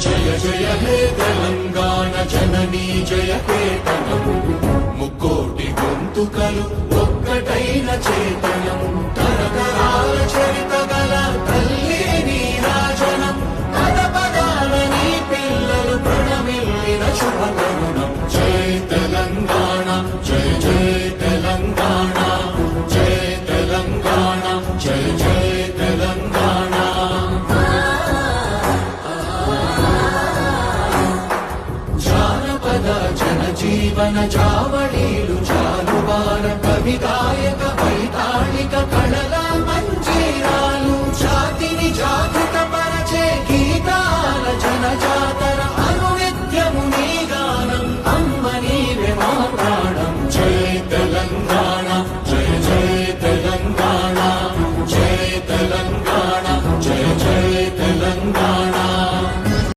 జయ జయ హే తెలంగాణ జననీ జయ కేతనం ముక్కోటి గొంతుకలు ఒక్కటైన చేతనం తరతరాల చరిత గల తల్లి నీరాజనం పద పదాల నీ పిల్లలు ప్రణమిల్లిన శుభతరుణం జయ తెలంగాణ జయ జయ తెలంగాణ జయ తెలంగాణ జయ జయ తెలంగాణ జానపద జనజీవన జావళీలు జాలువార కవి గాయక వైతాళిక కళల మంజీరాలు జాతిని జాగృత పరచే గీతాల జన